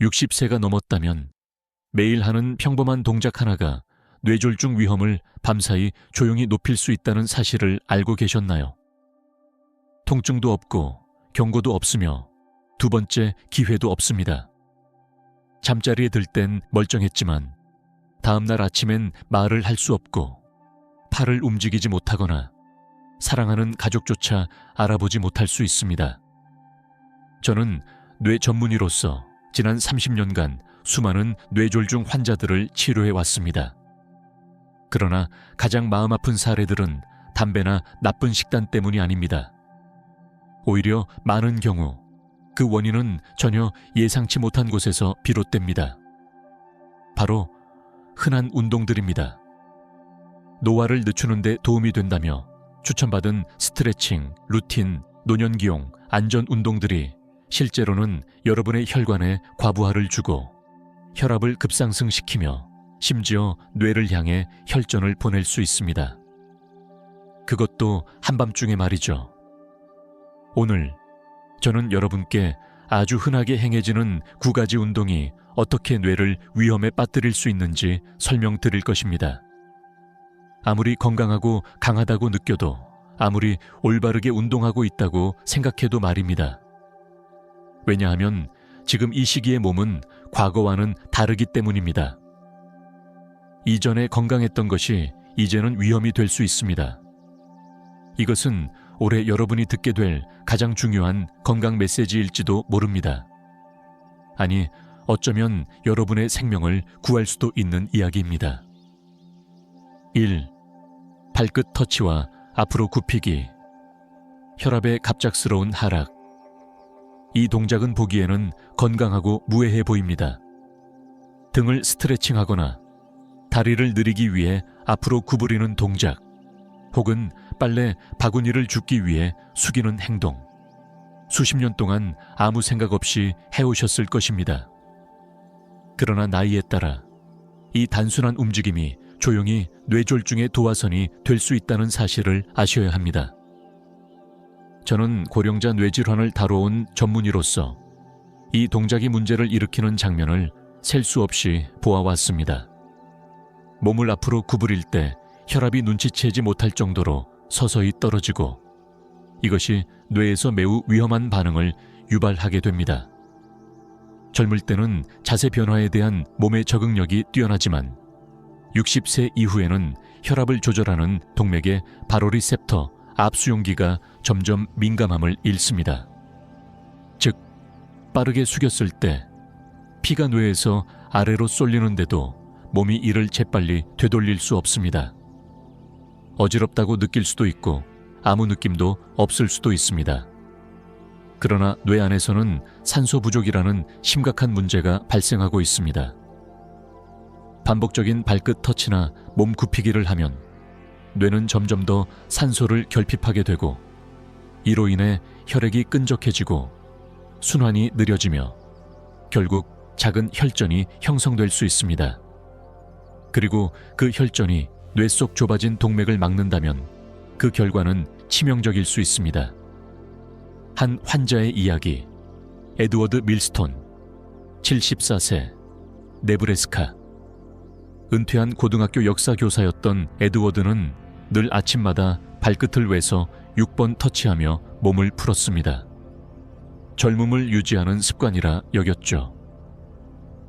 60세가 넘었다면 매일 하는 평범한 동작 하나가 뇌졸중 위험을 밤사이 조용히 높일 수 있다는 사실을 알고 계셨나요? 통증도 없고 경고도 없으며 두 번째 기회도 없습니다. 잠자리에 들 땐 멀쩡했지만 다음날 아침엔 말을 할 수 없고 팔을 움직이지 못하거나 사랑하는 가족조차 알아보지 못할 수 있습니다. 저는 뇌 전문의로서 지난 30년간 수많은 뇌졸중 환자들을 치료해 왔습니다. 그러나 가장 마음 아픈 사례들은 담배나 나쁜 식단 때문이 아닙니다. 오히려 많은 경우 그 원인은 전혀 예상치 못한 곳에서 비롯됩니다. 바로 흔한 운동들입니다. 노화를 늦추는 데 도움이 된다며 추천받은 스트레칭, 루틴, 노년기용, 안전 운동들이 실제로는 여러분의 혈관에 과부하를 주고 혈압을 급상승시키며 심지어 뇌를 향해 혈전을 보낼 수 있습니다. 그것도 한밤중에 말이죠. 오늘 저는 여러분께 아주 흔하게 행해지는 9가지 운동이 어떻게 뇌를 위험에 빠뜨릴 수 있는지 설명드릴 것입니다. 아무리 건강하고 강하다고 느껴도, 아무리 올바르게 운동하고 있다고 생각해도 말입니다. 왜냐하면 지금 이 시기의 몸은 과거와는 다르기 때문입니다. 이전에 건강했던 것이 이제는 위험이 될 수 있습니다. 이것은 올해 여러분이 듣게 될 가장 중요한 건강 메시지일지도 모릅니다. 아니, 어쩌면 여러분의 생명을 구할 수도 있는 이야기입니다. 1. 발끝 터치와 앞으로 굽히기. 혈압의 갑작스러운 하락. 이 동작은 보기에는 건강하고 무해해 보입니다. 등을 스트레칭하거나 다리를 느리기 위해 앞으로 구부리는 동작, 혹은 빨래 바구니를 줍기 위해 숙이는 행동. 수십 년 동안 아무 생각 없이 해오셨을 것입니다. 그러나 나이에 따라 이 단순한 움직임이 조용히 뇌졸중의 도화선이 될 수 있다는 사실을 아셔야 합니다. 저는 고령자 뇌질환을 다뤄온 전문의로서 이 동작이 문제를 일으키는 장면을 셀 수 없이 보아왔습니다. 몸을 앞으로 구부릴 때 혈압이 눈치채지 못할 정도로 서서히 떨어지고, 이것이 뇌에서 매우 위험한 반응을 유발하게 됩니다. 젊을 때는 자세 변화에 대한 몸의 적응력이 뛰어나지만 60세 이후에는 혈압을 조절하는 동맥의 바로리셉터 압수용기가 점점 민감함을 잃습니다. 즉, 빠르게 숙였을 때 피가 뇌에서 아래로 쏠리는데도 몸이 이를 재빨리 되돌릴 수 없습니다. 어지럽다고 느낄 수도 있고 아무 느낌도 없을 수도 있습니다. 그러나 뇌 안에서는 산소 부족이라는 심각한 문제가 발생하고 있습니다. 반복적인 발끝 터치나 몸 굽히기를 하면 뇌는 점점 더 산소를 결핍하게 되고, 이로 인해 혈액이 끈적해지고 순환이 느려지며 결국 작은 혈전이 형성될 수 있습니다. 그리고 그 혈전이 뇌 속 좁아진 동맥을 막는다면 그 결과는 치명적일 수 있습니다. 한 환자의 이야기. 에드워드 밀스톤, 74세, 네브래스카. 은퇴한 고등학교 역사교사였던 에드워드는 늘 아침마다 발끝을 외서 6번 터치하며 몸을 풀었습니다. 젊음을 유지하는 습관이라 여겼죠.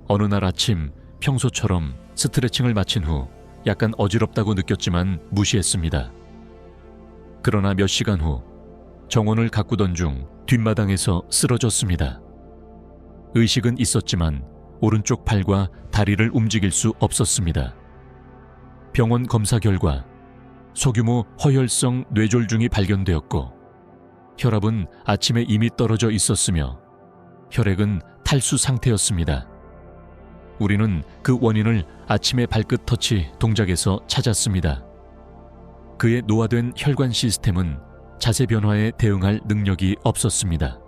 어느 날 아침 평소처럼 스트레칭을 마친 후 약간 어지럽다고 느꼈지만 무시했습니다. 그러나 몇 시간 후 정원을 가꾸던 중 뒷마당에서 쓰러졌습니다. 의식은 있었지만 오른쪽 팔과 다리를 움직일 수 없었습니다. 병원 검사 결과 소규모 허혈성 뇌졸중이 발견되었고, 혈압은 아침에 이미 떨어져 있었으며 혈액은 탈수 상태였습니다. 우리는 그 원인을 아침의 발끝 터치 동작에서 찾았습니다. 그의 노화된 혈관 시스템은 자세 변화에 대응할 능력이 없었습니다.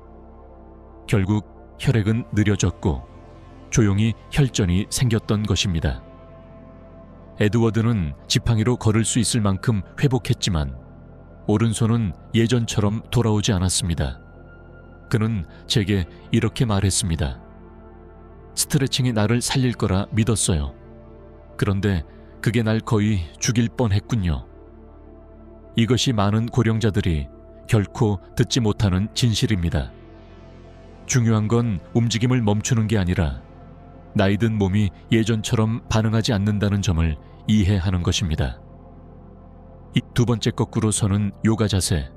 결국 혈액은 느려졌고 조용히 혈전이 생겼던 것입니다. 에드워드는 지팡이로 걸을 수 있을 만큼 회복했지만 오른손은 예전처럼 돌아오지 않았습니다. 그는 제게 이렇게 말했습니다. 스트레칭이 나를 살릴 거라 믿었어요. 그런데 그게 날 거의 죽일 뻔했군요. 이것이 많은 고령자들이 결코 듣지 못하는 진실입니다. 중요한 건 움직임을 멈추는 게 아니라 나이든 몸이 예전처럼 반응하지 않는다는 점을 이해하는 것입니다. 이 두 번째 거꾸로 서는 요가 자세,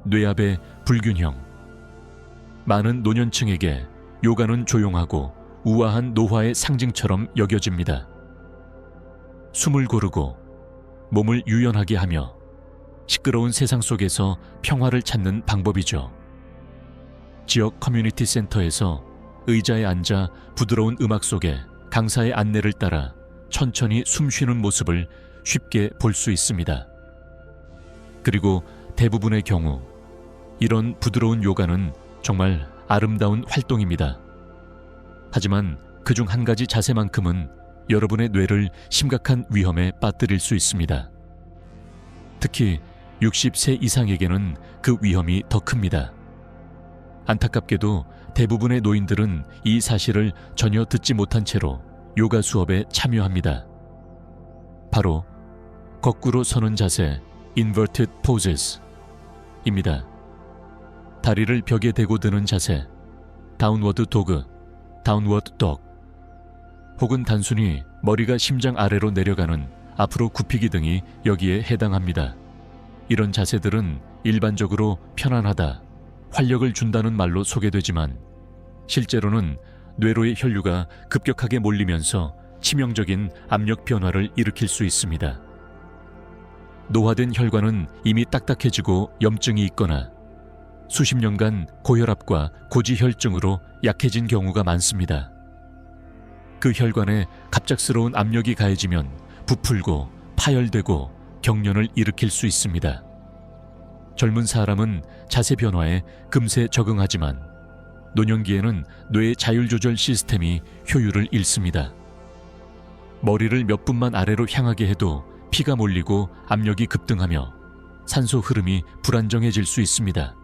뇌압의 불균형. 많은 노년층에게 요가는 조용하고 우아한 노화의 상징처럼 여겨집니다. 숨을 고르고 몸을 유연하게 하며 시끄러운 세상 속에서 평화를 찾는 방법이죠. 지역 커뮤니티 센터에서 의자에 앉아 부드러운 음악 속에 강사의 안내를 따라 천천히 숨 쉬는 모습을 쉽게 볼 수 있습니다. 그리고 대부분의 경우 이런 부드러운 요가는 정말 아름다운 활동입니다. 하지만 그중 한 가지 자세만큼은 여러분의 뇌를 심각한 위험에 빠뜨릴 수 있습니다. 특히 60세 이상에게는 그 위험이 더 큽니다. 안타깝게도 대부분의 노인들은 이 사실을 전혀 듣지 못한 채로 요가 수업에 참여합니다. 바로 거꾸로 서는 자세, inverted poses 입니다. 다리를 벽에 대고 드는 자세, downward dog, downward dog, 혹은 단순히 머리가 심장 아래로 내려가는 앞으로 굽히기 등이 여기에 해당합니다. 이런 자세들은 일반적으로 편안하다, 활력을 준다는 말로 소개되지만 실제로는 뇌로의 혈류가 급격하게 몰리면서 치명적인 압력 변화를 일으킬 수 있습니다. 노화된 혈관은 이미 딱딱해지고 염증이 있거나 수십 년간 고혈압과 고지혈증으로 약해진 경우가 많습니다. 그 혈관에 갑작스러운 압력이 가해지면 부풀고 파열되고 경련을 일으킬 수 있습니다. 젊은 사람은 자세 변화에 금세 적응하지만 노년기에는 뇌의 자율조절 시스템이 효율을 잃습니다. 머리를 몇 분만 아래로 향하게 해도 피가 몰리고 압력이 급등하며 산소 흐름이 불안정해질 수 있습니다.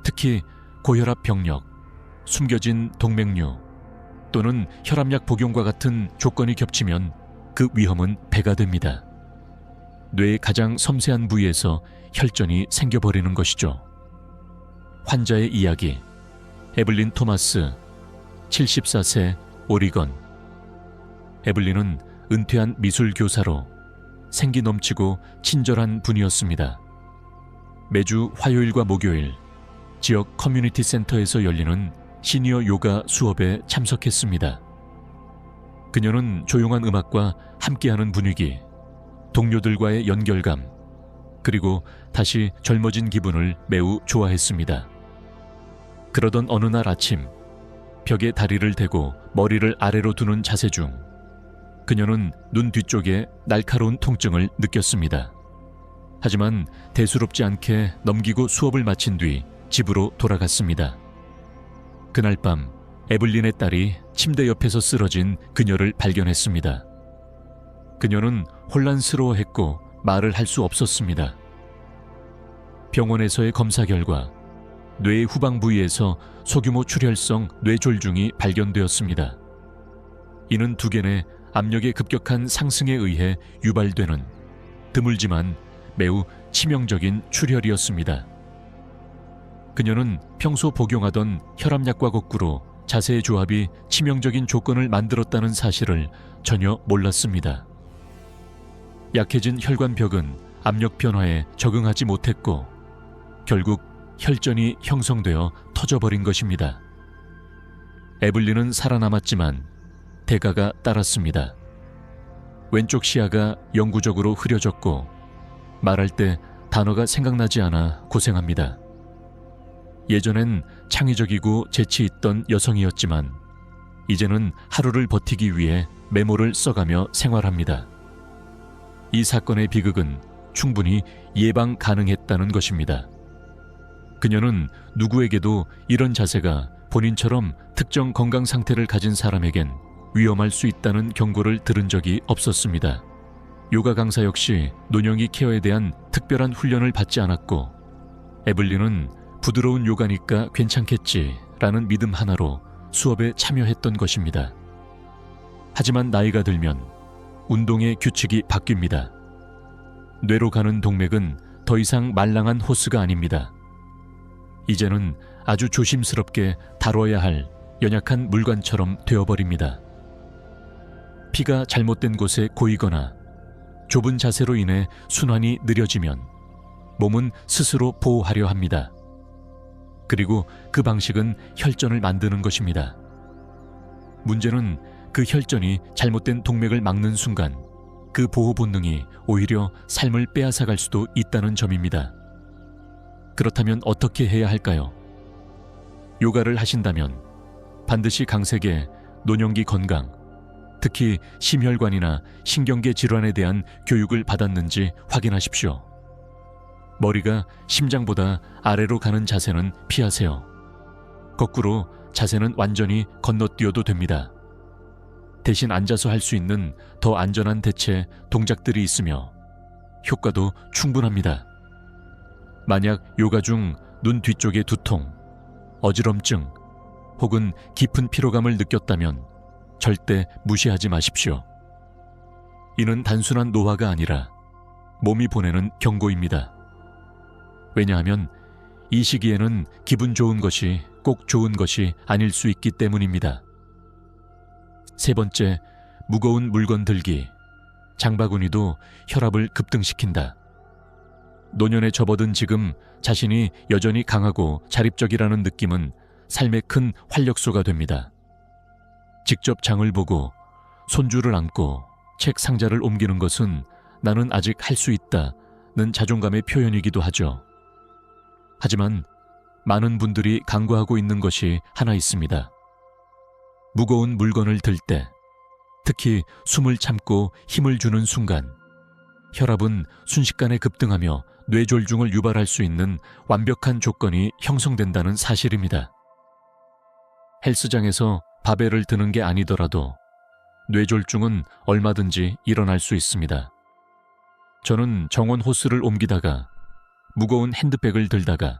특히 고혈압 병력, 숨겨진 동맥류 또는 혈압약 복용과 같은 조건이 겹치면 그 위험은 배가 됩니다. 뇌의 가장 섬세한 부위에서 혈전이 생겨버리는 것이죠. 환자의 이야기, 에블린 토마스, 74세, 오리건. 에블린은 은퇴한 미술 교사로 생기 넘치고 친절한 분이었습니다. 매주 화요일과 목요일 지역 커뮤니티 센터에서 열리는 시니어 요가 수업에 참석했습니다. 그녀는 조용한 음악과 함께하는 분위기, 동료들과의 연결감, 그리고 다시 젊어진 기분을 매우 좋아했습니다. 그러던 어느 날 아침, 벽에 다리를 대고 머리를 아래로 두는 자세 중 그녀는 눈 뒤쪽에 날카로운 통증을 느꼈습니다. 하지만 대수롭지 않게 넘기고 수업을 마친 뒤 집으로 돌아갔습니다. 그날 밤 에블린의 딸이 침대 옆에서 쓰러진 그녀를 발견했습니다. 그녀는 혼란스러워했고 말을 할 수 없었습니다. 병원에서의 검사 결과 뇌의 후방 부위에서 소규모 출혈성 뇌졸중이 발견되었습니다. 이는 두개 내 압력의 급격한 상승에 의해 유발되는 드물지만 매우 치명적인 출혈이었습니다. 그녀는 평소 복용하던 혈압약과 거꾸로 자세의 조합이 치명적인 조건을 만들었다는 사실을 전혀 몰랐습니다. 약해진 혈관벽은 압력 변화에 적응하지 못했고 결국 혈전이 형성되어 터져버린 것입니다. 에블린은 살아남았지만 대가가 따랐습니다. 왼쪽 시야가 영구적으로 흐려졌고 말할 때 단어가 생각나지 않아 고생합니다. 예전엔 창의적이고 재치 있던 여성이었지만 이제는 하루를 버티기 위해 메모를 써가며 생활합니다. 이 사건의 비극은 충분히 예방 가능했다는 것입니다. 그녀는 누구에게도 이런 자세가 본인처럼 특정 건강 상태를 가진 사람에겐 위험할 수 있다는 경고를 들은 적이 없었습니다. 요가 강사 역시 노년기 케어에 대한 특별한 훈련을 받지 않았고 에블린은 부드러운 요가니까 괜찮겠지라는 믿음 하나로 수업에 참여했던 것입니다. 하지만 나이가 들면 운동의 규칙이 바뀝니다. 뇌로 가는 동맥은 더 이상 말랑한 호스가 아닙니다. 이제는 아주 조심스럽게 다뤄야 할 연약한 물관처럼 되어버립니다. 피가 잘못된 곳에 고이거나 좁은 자세로 인해 순환이 느려지면 몸은 스스로 보호하려 합니다. 그리고 그 방식은 혈전을 만드는 것입니다. 문제는 그 혈전이 잘못된 동맥을 막는 순간 그 보호 본능이 오히려 삶을 빼앗아갈 수도 있다는 점입니다. 그렇다면 어떻게 해야 할까요? 요가를 하신다면 반드시 강세계, 노년기 건강, 특히 심혈관이나 신경계 질환에 대한 교육을 받았는지 확인하십시오. 머리가 심장보다 아래로 가는 자세는 피하세요. 거꾸로 자세는 완전히 건너뛰어도 됩니다. 대신 앉아서 할 수 있는 더 안전한 대체 동작들이 있으며 효과도 충분합니다. 만약 요가 중 눈 뒤쪽의 두통, 어지럼증 혹은 깊은 피로감을 느꼈다면 절대 무시하지 마십시오. 이는 단순한 노화가 아니라 몸이 보내는 경고입니다. 왜냐하면 이 시기에는 기분 좋은 것이 꼭 좋은 것이 아닐 수 있기 때문입니다. 세 번째, 무거운 물건 들기. 장바구니도 혈압을 급등시킨다. 노년에 접어든 지금 자신이 여전히 강하고 자립적이라는 느낌은 삶의 큰 활력소가 됩니다. 직접 장을 보고 손주를 안고 책 상자를 옮기는 것은 나는 아직 할 수 있다는 자존감의 표현이기도 하죠. 하지만 많은 분들이 간과하고 있는 것이 하나 있습니다. 무거운 물건을 들 때, 특히 숨을 참고 힘을 주는 순간, 혈압은 순식간에 급등하며 뇌졸중을 유발할 수 있는 완벽한 조건이 형성된다는 사실입니다. 헬스장에서 바벨을 드는 게 아니더라도 뇌졸중은 얼마든지 일어날 수 있습니다. 저는 정원 호스를 옮기다가, 무거운 핸드백을 들다가,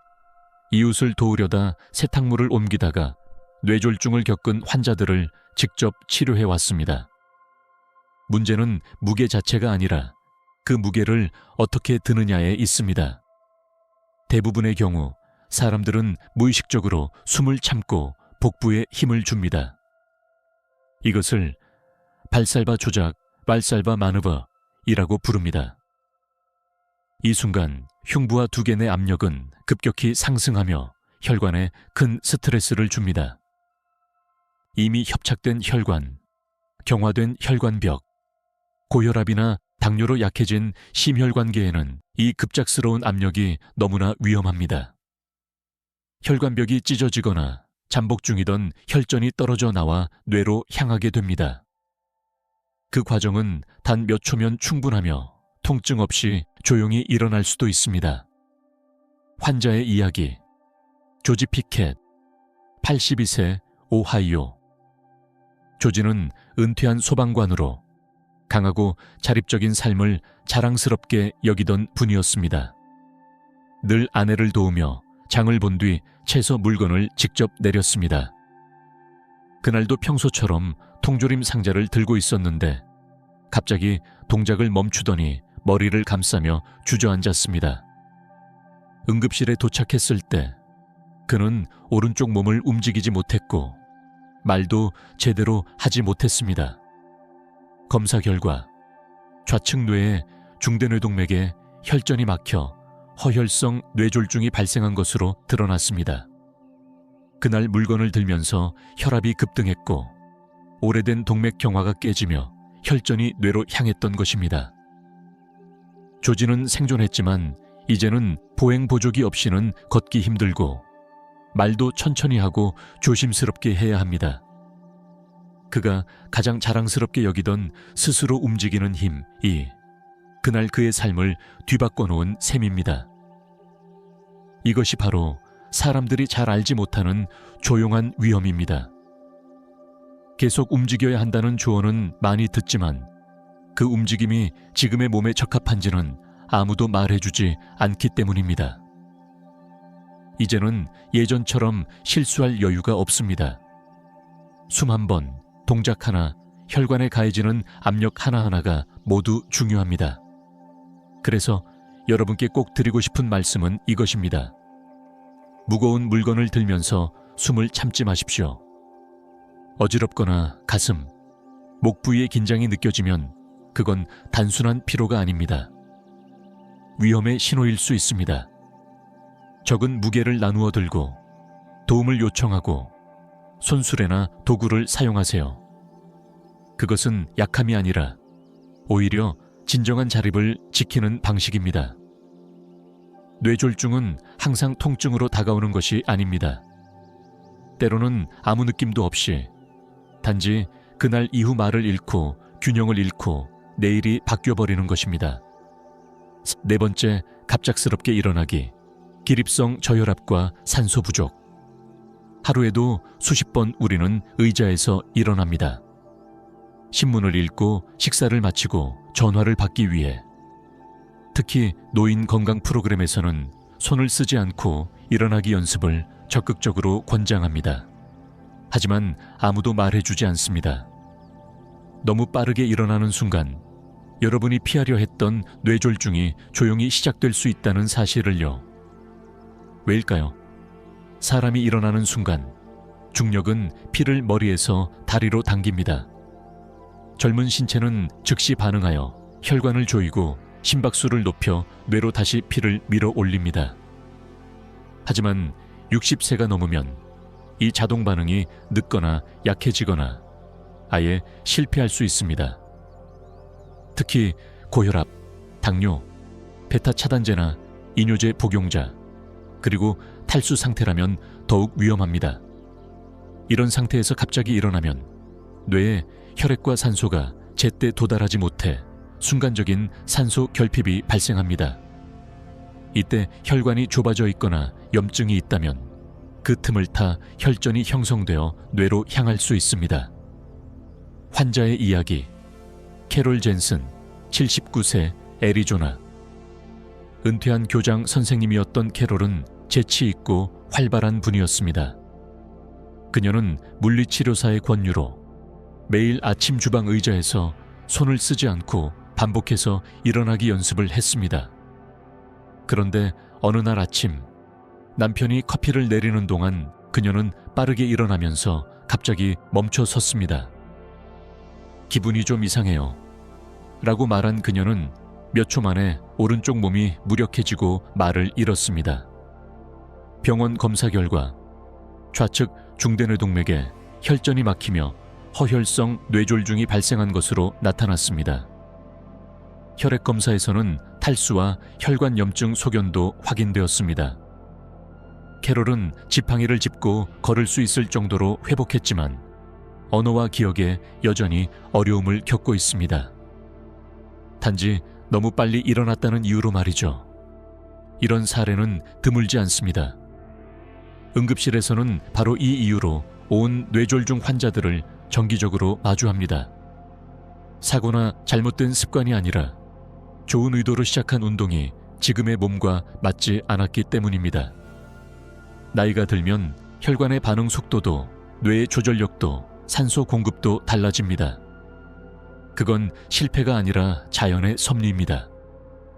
이웃을 도우려다 세탁물을 옮기다가 뇌졸중을 겪은 환자들을 직접 치료해 왔습니다. 문제는 무게 자체가 아니라 그 무게를 어떻게 드느냐에 있습니다. 대부분의 경우 사람들은 무의식적으로 숨을 참고 복부에 힘을 줍니다. 이것을 발살바 조작, 발살바 마누버이라고 부릅니다. 이 순간 흉부와 두개 내 압력은 급격히 상승하며 혈관에 큰 스트레스를 줍니다. 이미 협착된 혈관, 경화된 혈관벽, 고혈압이나 당뇨로 약해진 심혈관계에는 이 급작스러운 압력이 너무나 위험합니다. 혈관벽이 찢어지거나 잠복 중이던 혈전이 떨어져 나와 뇌로 향하게 됩니다. 그 과정은 단 몇 초면 충분하며 통증 없이 조용히 일어날 수도 있습니다. 환자의 이야기. 조지 피켓, 82세, 오하이오. 조지는 은퇴한 소방관으로 강하고 자립적인 삶을 자랑스럽게 여기던 분이었습니다. 늘 아내를 도우며 장을 본 뒤 채소 물건을 직접 내렸습니다. 그날도 평소처럼 통조림 상자를 들고 있었는데 갑자기 동작을 멈추더니 머리를 감싸며 주저앉았습니다. 응급실에 도착했을 때 그는 오른쪽 몸을 움직이지 못했고 말도 제대로 하지 못했습니다. 검사 결과 좌측 뇌의 중대뇌동맥에 혈전이 막혀 허혈성 뇌졸중이 발생한 것으로 드러났습니다. 그날 물건을 들면서 혈압이 급등했고 오래된 동맥 경화가 깨지며 혈전이 뇌로 향했던 것입니다. 조지는 생존했지만 이제는 보행 보조기 없이는 걷기 힘들고 말도 천천히 하고 조심스럽게 해야 합니다. 그가 가장 자랑스럽게 여기던 스스로 움직이는 힘이 그날 그의 삶을 뒤바꿔 놓은 셈입니다. 이것이 바로 사람들이 잘 알지 못하는 조용한 위험입니다. 계속 움직여야 한다는 조언은 많이 듣지만 그 움직임이 지금의 몸에 적합한지는 아무도 말해주지 않기 때문입니다. 이제는 예전처럼 실수할 여유가 없습니다. 숨 한 번, 동작 하나, 혈관에 가해지는 압력 하나하나가 모두 중요합니다. 그래서 여러분께 꼭 드리고 싶은 말씀은 이것입니다. 무거운 물건을 들면서 숨을 참지 마십시오. 어지럽거나 가슴, 목 부위의 긴장이 느껴지면 그건 단순한 피로가 아닙니다. 위험의 신호일 수 있습니다. 적은 무게를 나누어 들고 도움을 요청하고 손수레나 도구를 사용하세요. 그것은 약함이 아니라 오히려 진정한 자립을 지키는 방식입니다. 뇌졸중은 항상 통증으로 다가오는 것이 아닙니다. 때로는 아무 느낌도 없이 단지 그날 이후 말을 잃고 균형을 잃고 내일이 바뀌어버리는 것입니다. 네 번째, 갑작스럽게 일어나기, 기립성 저혈압과 산소 부족. 하루에도 수십 번 우리는 의자에서 일어납니다. 신문을 읽고 식사를 마치고 전화를 받기 위해. 특히 노인 건강 프로그램에서는 손을 쓰지 않고 일어나기 연습을 적극적으로 권장합니다. 하지만 아무도 말해주지 않습니다. 너무 빠르게 일어나는 순간 여러분이 피하려 했던 뇌졸중이 조용히 시작될 수 있다는 사실을요. 왜일까요? 사람이 일어나는 순간 중력은 피를 머리에서 다리로 당깁니다. 젊은 신체는 즉시 반응하여 혈관을 조이고 심박수를 높여 뇌로 다시 피를 밀어 올립니다. 하지만 60세가 넘으면 이 자동 반응이 늦거나 약해지거나 아예 실패할 수 있습니다. 특히 고혈압, 당뇨, 베타 차단제나 이뇨제 복용자, 그리고 탈수 상태라면 더욱 위험합니다. 이런 상태에서 갑자기 일어나면 뇌에 혈액과 산소가 제때 도달하지 못해 순간적인 산소 결핍이 발생합니다. 이때 혈관이 좁아져 있거나 염증이 있다면 그 틈을 타 혈전이 형성되어 뇌로 향할 수 있습니다. 환자의 이야기. 캐롤 젠슨, 79세, 애리조나. 은퇴한 교장 선생님이었던 캐롤은 재치 있고 활발한 분이었습니다. 그녀는 물리치료사의 권유로 매일 아침 주방 의자에서 손을 쓰지 않고 반복해서 일어나기 연습을 했습니다. 그런데 어느 날 아침 남편이 커피를 내리는 동안 그녀는 빠르게 일어나면서 갑자기 멈춰 섰습니다. 기분이 좀 이상해요. 라고 말한 그녀는 몇 초 만에 오른쪽 몸이 무력해지고 말을 잃었습니다. 병원 검사 결과 좌측 중대뇌동맥에 혈전이 막히며 허혈성 뇌졸중이 발생한 것으로 나타났습니다. 혈액 검사에서는 탈수와 혈관 염증 소견도 확인되었습니다. 캐롤은 지팡이를 짚고 걸을 수 있을 정도로 회복했지만 언어와 기억에 여전히 어려움을 겪고 있습니다. 단지 너무 빨리 일어났다는 이유로 말이죠. 이런 사례는 드물지 않습니다. 응급실에서는 바로 이 이유로 온 뇌졸중 환자들을 정기적으로 마주합니다. 사고나 잘못된 습관이 아니라 좋은 의도로 시작한 운동이 지금의 몸과 맞지 않았기 때문입니다. 나이가 들면 혈관의 반응 속도도 뇌의 조절력도 산소 공급도 달라집니다. 그건 실패가 아니라 자연의 섭리입니다.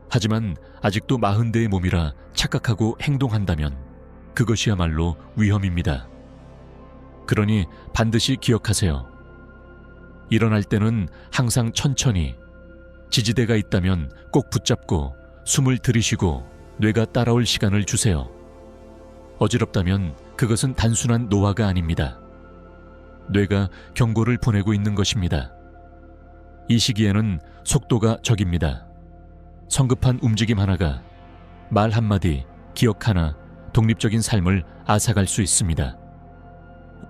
하지만 아직도 40대의 몸이라 착각하고 행동한다면 그것이야말로 위험입니다. 그러니 반드시 기억하세요. 일어날 때는 항상 천천히, 지지대가 있다면 꼭 붙잡고 숨을 들이쉬고 뇌가 따라올 시간을 주세요. 어지럽다면 그것은 단순한 노화가 아닙니다. 뇌가 경고를 보내고 있는 것입니다. 이 시기에는 속도가 적입니다. 성급한 움직임 하나가 말 한마디, 기억 하나, 독립적인 삶을 앗아갈 수 있습니다.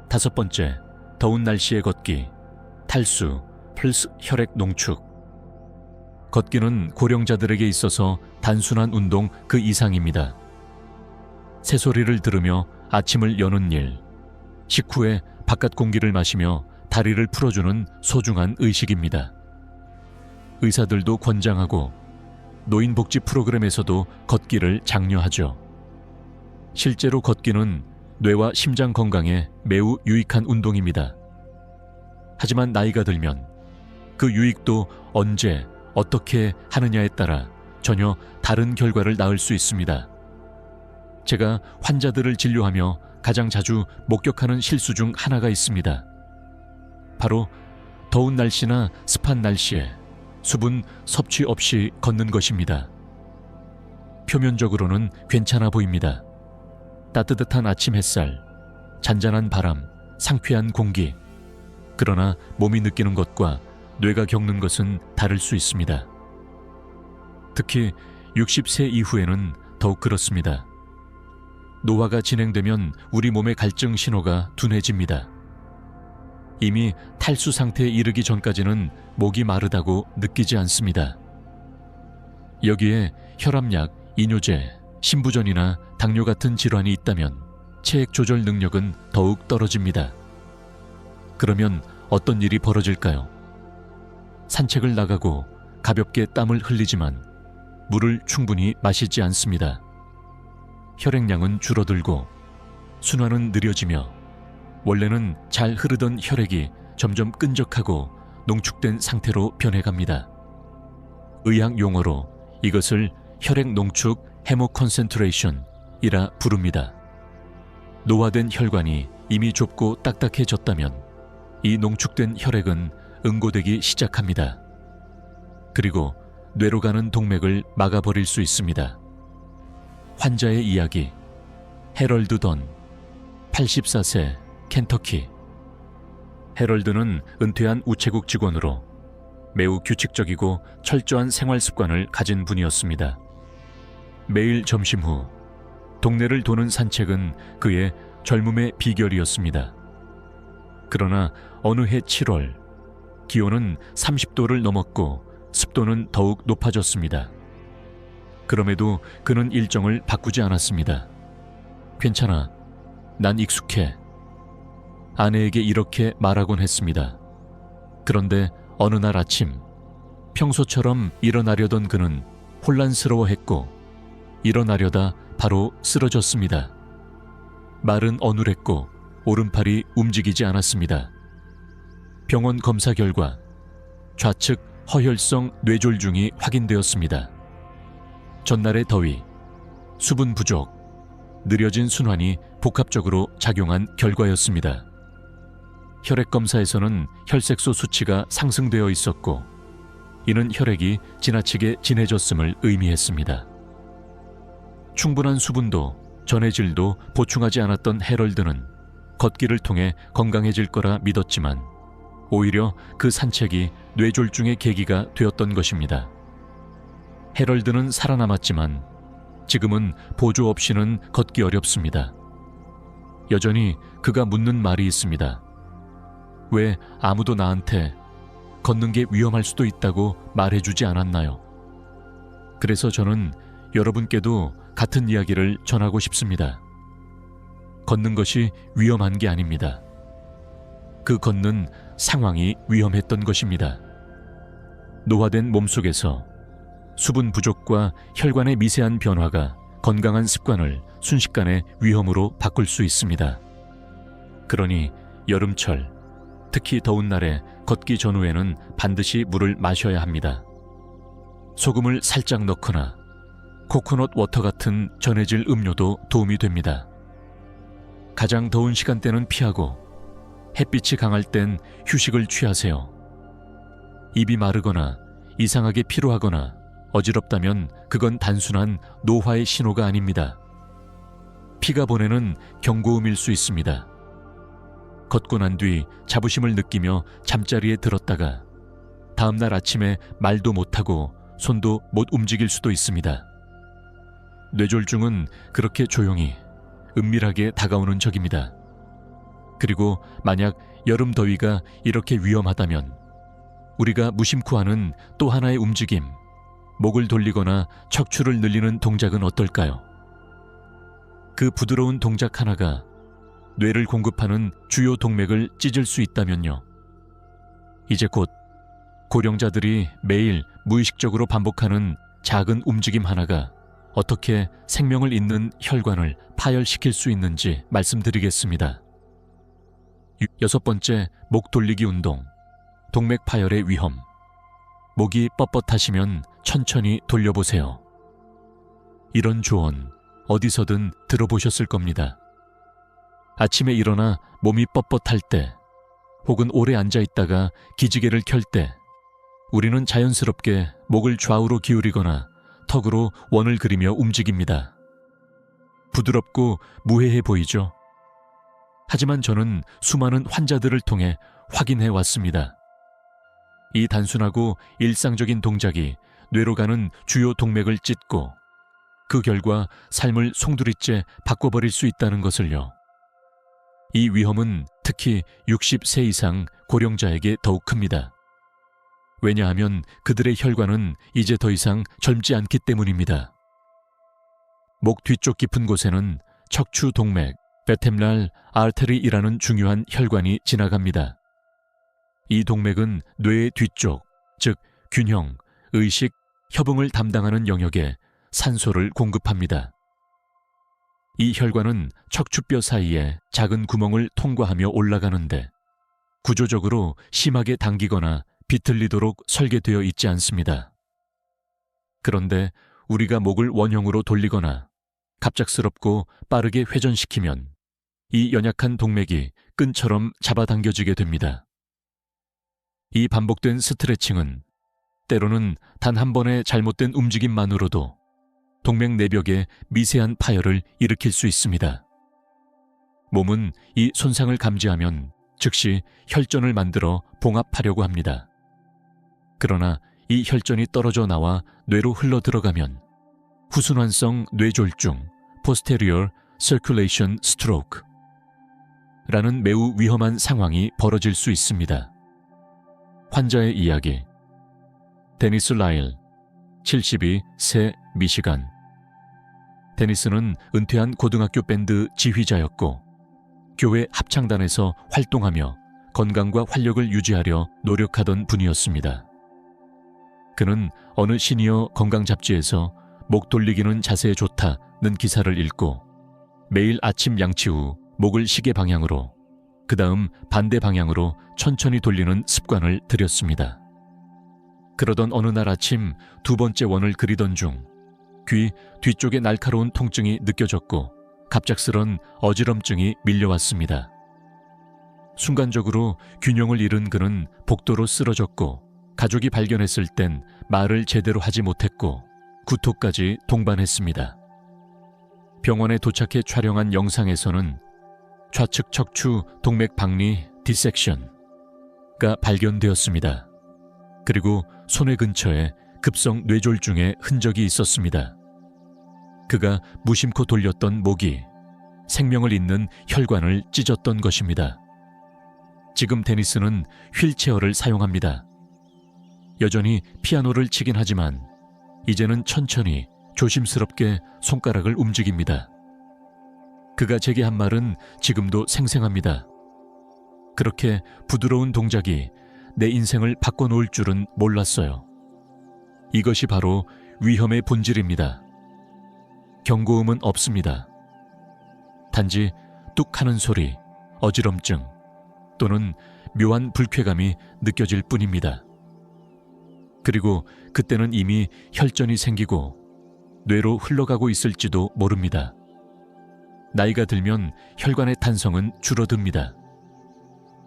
5번째, 더운 날씨에 걷기, 탈수, 플러스 혈액 농축. 걷기는 고령자들에게 있어서 단순한 운동 그 이상입니다. 새소리를 들으며 아침을 여는 일, 식후에 바깥 공기를 마시며 다리를 풀어주는 소중한 의식입니다. 의사들도 권장하고 노인복지 프로그램에서도 걷기를 장려하죠. 실제로 걷기는 뇌와 심장 건강에 매우 유익한 운동입니다. 하지만 나이가 들면 그 유익도 언제 어떻게 하느냐에 따라 전혀 다른 결과를 낳을 수 있습니다. 제가 환자들을 진료하며 가장 자주 목격하는 실수 중 하나가 있습니다. 바로 더운 날씨나 습한 날씨에 수분 섭취 없이 걷는 것입니다. 표면적으로는 괜찮아 보입니다. 따뜻한 아침 햇살, 잔잔한 바람, 상쾌한 공기. 그러나 몸이 느끼는 것과 뇌가 겪는 것은 다를 수 있습니다. 특히 60세 이후에는 더욱 그렇습니다. 노화가 진행되면 우리 몸의 갈증 신호가 둔해집니다. 이미 탈수 상태에 이르기 전까지는 목이 마르다고 느끼지 않습니다. 여기에 혈압약, 이뇨제, 심부전이나 당뇨 같은 질환이 있다면 체액 조절 능력은 더욱 떨어집니다. 그러면 어떤 일이 벌어질까요? 산책을 나가고 가볍게 땀을 흘리지만 물을 충분히 마시지 않습니다. 혈액량은 줄어들고 순환은 느려지며 원래는 잘 흐르던 혈액이 점점 끈적하고 농축된 상태로 변해갑니다. 의학 용어로 이것을 혈액 농축 헤모컨센트레이션이라 부릅니다. 노화된 혈관이 이미 좁고 딱딱해졌다면 이 농축된 혈액은 응고되기 시작합니다. 그리고 뇌로 가는 동맥을 막아버릴 수 있습니다. 환자의 이야기. 해럴드 던, 84세, 켄터키. 해럴드는 은퇴한 우체국 직원으로 매우 규칙적이고 철저한 생활 습관을 가진 분이었습니다. 매일 점심 후 동네를 도는 산책은 그의 젊음의 비결이었습니다. 그러나 어느 해 7월 기온은 30도를 넘었고 습도는 더욱 높아졌습니다. 그럼에도 그는 일정을 바꾸지 않았습니다. 괜찮아. 난 익숙해. 아내에게 이렇게 말하곤 했습니다. 그런데 어느 날 아침 평소처럼 일어나려던 그는 혼란스러워했고 일어나려다 바로 쓰러졌습니다. 말은 어눌했고 오른팔이 움직이지 않았습니다. 병원 검사 결과 좌측 허혈성 뇌졸중이 확인되었습니다. 전날의 더위, 수분 부족, 느려진 순환이 복합적으로 작용한 결과였습니다. 혈액 검사에서는 혈색소 수치가 상승되어 있었고 이는 혈액이 지나치게 진해졌음을 의미했습니다. 충분한 수분도 전해질도 보충하지 않았던 해럴드는 걷기를 통해 건강해질 거라 믿었지만 오히려 그 산책이 뇌졸중의 계기가 되었던 것입니다. 해럴드는 살아남았지만 지금은 보조 없이는 걷기 어렵습니다. 여전히 그가 묻는 말이 있습니다. 왜 아무도 나한테 걷는 게 위험할 수도 있다고 말해주지 않았나요? 그래서 저는 여러분께도 같은 이야기를 전하고 싶습니다. 걷는 것이 위험한 게 아닙니다. 그 걷는 상황이 위험했던 것입니다. 노화된 몸속에서 수분 부족과 혈관의 미세한 변화가 건강한 습관을 순식간에 위험으로 바꿀 수 있습니다. 그러니 여름철, 특히 더운 날에 걷기 전후에는 반드시 물을 마셔야 합니다. 소금을 살짝 넣거나 코코넛 워터 같은 전해질 음료도 도움이 됩니다. 가장 더운 시간대는 피하고 햇빛이 강할 땐 휴식을 취하세요. 입이 마르거나 이상하게 피로하거나 어지럽다면 그건 단순한 노화의 신호가 아닙니다. 피가 보내는 경고음일 수 있습니다. 걷고 난 뒤 자부심을 느끼며 잠자리에 들었다가 다음날 아침에 말도 못하고 손도 못 움직일 수도 있습니다. 뇌졸중은 그렇게 조용히 은밀하게 다가오는 적입니다. 그리고 만약 여름 더위가 이렇게 위험하다면 우리가 무심코 하는 또 하나의 움직임, 목을 돌리거나 척추를 늘리는 동작은 어떨까요? 그 부드러운 동작 하나가 뇌를 공급하는 주요 동맥을 찢을 수 있다면요. 이제 곧 고령자들이 매일 무의식적으로 반복하는 작은 움직임 하나가 어떻게 생명을 잇는 혈관을 파열시킬 수 있는지 말씀드리겠습니다. 6번째, 목 돌리기 운동. 동맥 파열의 위험. 목이 뻣뻣하시면 천천히 돌려보세요. 이런 조언 어디서든 들어보셨을 겁니다. 아침에 일어나 몸이 뻣뻣할 때, 혹은 오래 앉아 있다가 기지개를 켤 때, 우리는 자연스럽게 목을 좌우로 기울이거나 턱으로 원을 그리며 움직입니다. 부드럽고 무해해 보이죠? 하지만 저는 수많은 환자들을 통해 확인해 왔습니다. 이 단순하고 일상적인 동작이 뇌로 가는 주요 동맥을 찢고 그 결과 삶을 송두리째 바꿔버릴 수 있다는 것을요. 이 위험은 특히 60세 이상 고령자에게 더욱 큽니다. 왜냐하면 그들의 혈관은 이제 더 이상 젊지 않기 때문입니다. 목 뒤쪽 깊은 곳에는 척추 동맥, 베템랄 아르테리이라는 중요한 혈관이 지나갑니다. 이 동맥은 뇌의 뒤쪽, 즉 균형, 의식, 협응을 담당하는 영역에 산소를 공급합니다. 이 혈관은 척추뼈 사이에 작은 구멍을 통과하며 올라가는데 구조적으로 심하게 당기거나 비틀리도록 설계되어 있지 않습니다. 그런데 우리가 목을 원형으로 돌리거나 갑작스럽고 빠르게 회전시키면 이 연약한 동맥이 끈처럼 잡아당겨지게 됩니다. 이 반복된 스트레칭은 때로는 단 한 번의 잘못된 움직임만으로도 동맥 내벽에 미세한 파열을 일으킬 수 있습니다. 몸은 이 손상을 감지하면 즉시 혈전을 만들어 봉합하려고 합니다. 그러나 이 혈전이 떨어져 나와 뇌로 흘러 들어가면 후순환성 뇌졸중, posterior circulation stroke 라는 매우 위험한 상황이 벌어질 수 있습니다. 환자의 이야기. 데니스 라일, 72세, 미시간. 데니스는 은퇴한 고등학교 밴드 지휘자였고 교회 합창단에서 활동하며 건강과 활력을 유지하려 노력하던 분이었습니다. 그는 어느 시니어 건강 잡지에서 목 돌리기는 자세에 좋다는 기사를 읽고 매일 아침 양치 후 목을 시계 방향으로, 그 다음 반대 방향으로 천천히 돌리는 습관을 들였습니다. 그러던 어느 날 아침 2번째 원을 그리던 중 귀 뒤쪽에 날카로운 통증이 느껴졌고 갑작스런 어지럼증이 밀려왔습니다. 순간적으로 균형을 잃은 그는 복도로 쓰러졌고 가족이 발견했을 땐 말을 제대로 하지 못했고 구토까지 동반했습니다. 병원에 도착해 촬영한 영상에서는 좌측 척추 동맥 박리 디섹션가 발견되었습니다. 그리고 손해 근처에 급성 뇌졸중의 흔적이 있었습니다. 그가 무심코 돌렸던 목이 생명을 잇는 혈관을 찢었던 것입니다. 지금 데니스는 휠체어를 사용합니다. 여전히 피아노를 치긴 하지만 이제는 천천히 조심스럽게 손가락을 움직입니다. 그가 제게 한 말은 지금도 생생합니다. 그렇게 부드러운 동작이 내 인생을 바꿔놓을 줄은 몰랐어요. 이것이 바로 위험의 본질입니다. 경고음은 없습니다. 단지 뚝 하는 소리, 어지럼증 또는 묘한 불쾌감이 느껴질 뿐입니다. 그리고 그때는 이미 혈전이 생기고 뇌로 흘러가고 있을지도 모릅니다. 나이가 들면 혈관의 탄성은 줄어듭니다.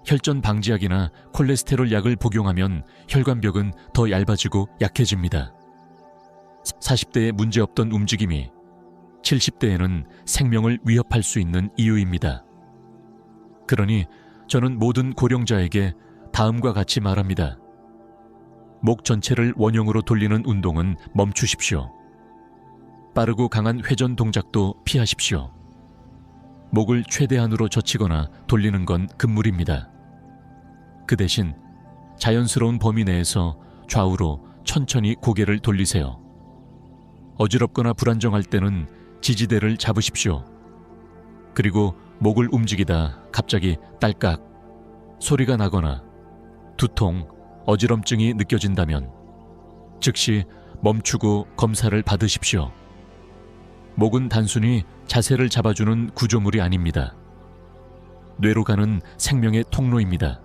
혈전 방지약이나 콜레스테롤 약을 복용하면 혈관벽은 더 얇아지고 약해집니다. 40대에 문제없던 움직임이 70대에는 생명을 위협할 수 있는 이유입니다. 그러니 저는 모든 고령자에게 다음과 같이 말합니다. 목 전체를 원형으로 돌리는 운동은 멈추십시오. 빠르고 강한 회전 동작도 피하십시오. 목을 최대한으로 젖히거나 돌리는 건 금물입니다. 그 대신 자연스러운 범위 내에서 좌우로 천천히 고개를 돌리세요. 어지럽거나 불안정할 때는 지지대를 잡으십시오. 그리고 목을 움직이다 갑자기 딸깍 소리가 나거나 두통, 어지럼증이 느껴진다면 즉시 멈추고 검사를 받으십시오. 목은 단순히 자세를 잡아주는 구조물이 아닙니다. 뇌로 가는 생명의 통로입니다.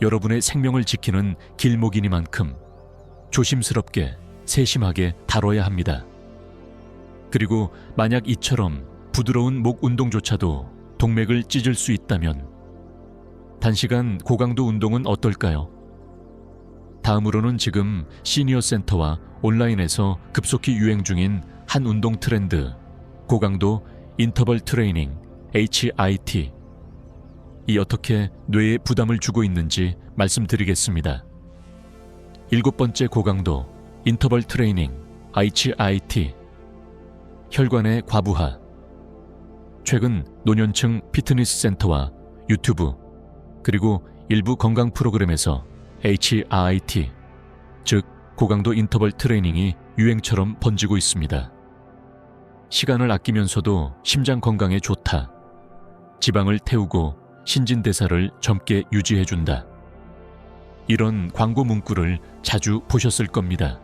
여러분의 생명을 지키는 길목이니만큼 조심스럽게 세심하게 다뤄야 합니다. 그리고 만약 이처럼 부드러운 목 운동조차도 동맥을 찢을 수 있다면 단시간 고강도 운동은 어떨까요? 다음으로는 지금 시니어 센터와 온라인에서 급속히 유행 중인 한 운동 트렌드, 고강도 인터벌 트레이닝, HIT. 이 어떻게 뇌에 부담을 주고 있는지 말씀드리겠습니다. 7번째 고강도 인터벌 트레이닝, HIT. 혈관의 과부하. 최근 노년층 피트니스 센터와 유튜브, 그리고 일부 건강 프로그램에서 HIT, 즉 고강도 인터벌 트레이닝이 유행처럼 번지고 있습니다. 시간을 아끼면서도 심장 건강에 좋다. 지방을 태우고 신진대사를 젊게 유지해준다. 이런 광고 문구를 자주 보셨을 겁니다.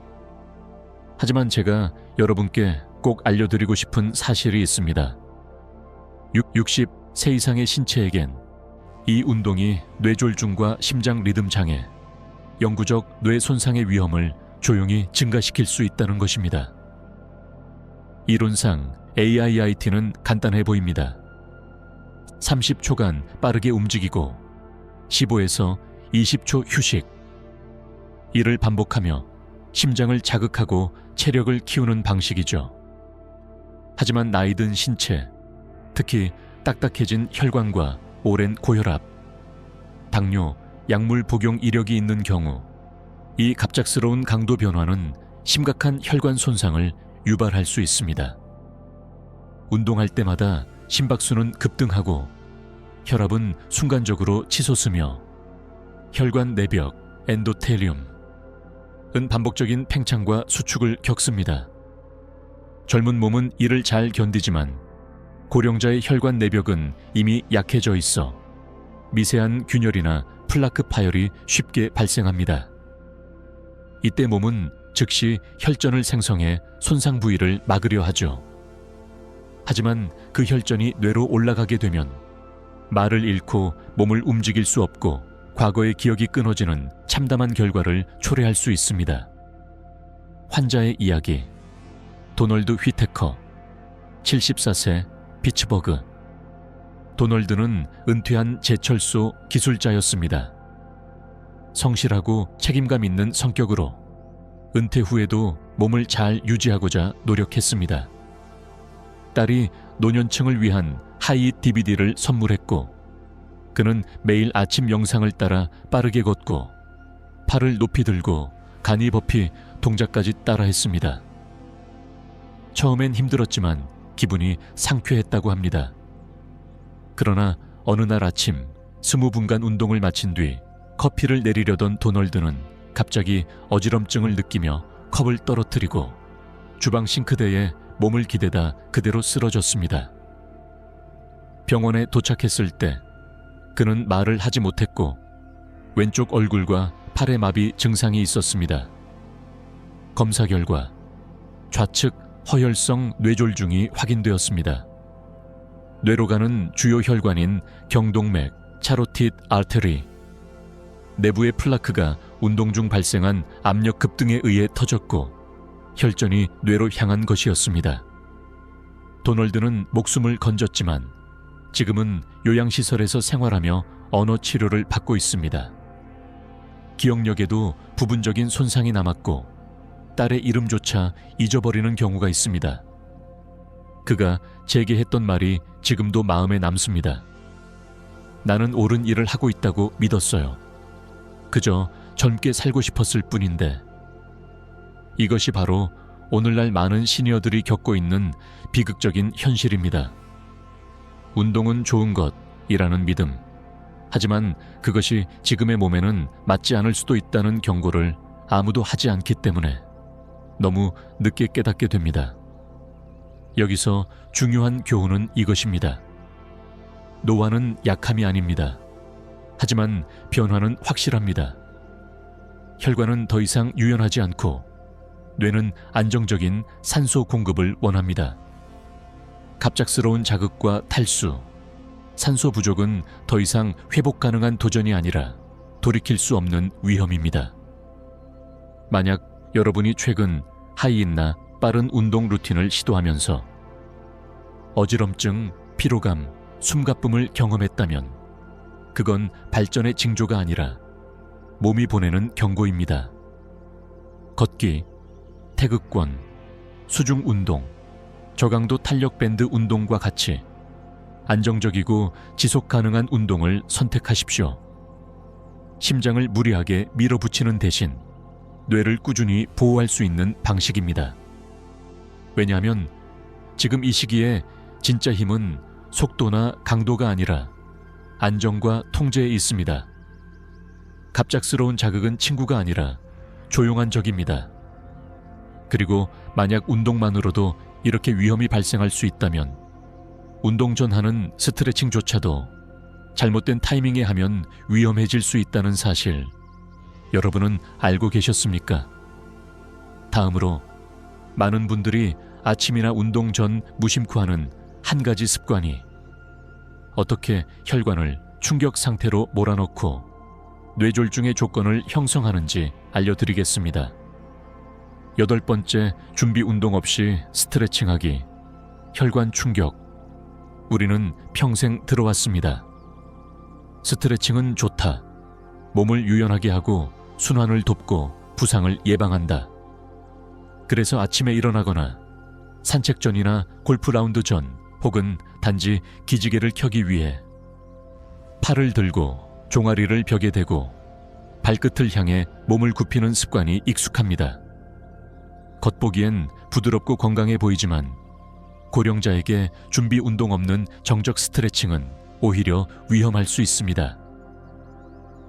하지만 제가 여러분께 꼭 알려드리고 싶은 사실이 있습니다. 60세 이상의 신체에겐 이 운동이 뇌졸중과 심장 리듬 장애, 영구적 뇌 손상의 위험을 조용히 증가시킬 수 있다는 것입니다. 이론상 AIIT는 간단해 보입니다. 30초간 빠르게 움직이고 15에서 20초 휴식. 이를 반복하며 심장을 자극하고 체력을 키우는 방식이죠. 하지만 나이든 신체, 특히 딱딱해진 혈관과 오랜 고혈압, 당뇨, 약물 복용 이력이 있는 경우 이 갑작스러운 강도 변화는 심각한 혈관 손상을 유발할 수 있습니다. 운동할 때마다 심박수는 급등하고 혈압은 순간적으로 치솟으며 혈관 내벽, 엔도텔리움은 반복적인 팽창과 수축을 겪습니다. 젊은 몸은 이를 잘 견디지만 고령자의 혈관 내벽은 이미 약해져 있어 미세한 균열이나 플라크 파열이 쉽게 발생합니다. 이때 몸은 즉시 혈전을 생성해 손상 부위를 막으려 하죠. 하지만 그 혈전이 뇌로 올라가게 되면 말을 잃고 몸을 움직일 수 없고 과거의 기억이 끊어지는 참담한 결과를 초래할 수 있습니다. 환자의 이야기. 도널드 휘테커, 74세, 피츠버그. 도널드는 은퇴한 제철소 기술자였습니다. 성실하고 책임감 있는 성격으로 은퇴 후에도 몸을 잘 유지하고자 노력했습니다. 딸이 노년층을 위한 하이 DVD를 선물했고 그는 매일 아침 영상을 따라 빠르게 걷고 팔을 높이 들고 가니버피 동작까지 따라했습니다. 처음엔 힘들었지만 기분이 상쾌했다고 합니다. 그러나 어느 날 아침 20분간 운동을 마친 뒤 커피를 내리려던 도널드는 갑자기 어지럼증을 느끼며 컵을 떨어뜨리고 주방 싱크대에 몸을 기대다 그대로 쓰러졌습니다. 병원에 도착했을 때 그는 말을 하지 못했고 왼쪽 얼굴과 팔의 마비 증상이 있었습니다. 검사 결과 좌측 허혈성 뇌졸중이 확인되었습니다. 뇌로 가는 주요 혈관인 경동맥, 차로티드 아테리, 내부의 플라크가 운동 중 발생한 압력 급등에 의해 터졌고 혈전이 뇌로 향한 것이었습니다. 도널드는 목숨을 건졌지만 지금은 요양시설에서 생활하며 언어 치료를 받고 있습니다. 기억력에도 부분적인 손상이 남았고 딸의 이름조차 잊어버리는 경우가 있습니다. 그가 제게 했던 말이 지금도 마음에 남습니다. 나는 옳은 일을 하고 있다고 믿었어요. 그저 젊게 살고 싶었을 뿐인데. 이것이 바로 오늘날 많은 시니어들이 겪고 있는 비극적인 현실입니다. 운동은 좋은 것이라는 믿음. 하지만 그것이 지금의 몸에는 맞지 않을 수도 있다는 경고를 아무도 하지 않기 때문에 너무 늦게 깨닫게 됩니다. 여기서 중요한 교훈은 이것입니다. 노화는 약함이 아닙니다. 하지만 변화는 확실합니다. 혈관은 더 이상 유연하지 않고 뇌는 안정적인 산소 공급을 원합니다. 갑작스러운 자극과 탈수, 산소 부족은 더 이상 회복 가능한 도전이 아니라 돌이킬 수 없는 위험입니다. 만약 여러분이 최근 하이인나 빠른 운동 루틴을 시도하면서 어지럼증, 피로감, 숨가쁨을 경험했다면 그건 발전의 징조가 아니라 몸이 보내는 경고입니다. 걷기, 태극권, 수중 운동, 저강도 탄력 밴드 운동과 같이 안정적이고 지속 가능한 운동을 선택하십시오. 심장을 무리하게 밀어붙이는 대신 뇌를 꾸준히 보호할 수 있는 방식입니다. 왜냐하면 지금 이 시기에 진짜 힘은 속도나 강도가 아니라 안정과 통제에 있습니다. 갑작스러운 자극은 친구가 아니라 조용한 적입니다. 그리고 만약 운동만으로도 이렇게 위험이 발생할 수 있다면 운동 전 하는 스트레칭조차도 잘못된 타이밍에 하면 위험해질 수 있다는 사실 여러분은 알고 계셨습니까? 다음으로 많은 분들이 아침이나 운동 전 무심코 하는 한 가지 습관이 어떻게 혈관을 충격 상태로 몰아넣고 뇌졸중의 조건을 형성하는지 알려드리겠습니다. 8번째, 준비 운동 없이 스트레칭하기. 혈관 충격. 우리는 평생 들어왔습니다. 스트레칭은 좋다. 몸을 유연하게 하고 순환을 돕고 부상을 예방한다. 그래서 아침에 일어나거나 산책 전이나 골프 라운드 전 혹은 단지 기지개를 켜기 위해 팔을 들고 종아리를 벽에 대고 발끝을 향해 몸을 굽히는 습관이 익숙합니다. 겉보기엔 부드럽고 건강해 보이지만 고령자에게 준비 운동 없는 정적 스트레칭은 오히려 위험할 수 있습니다.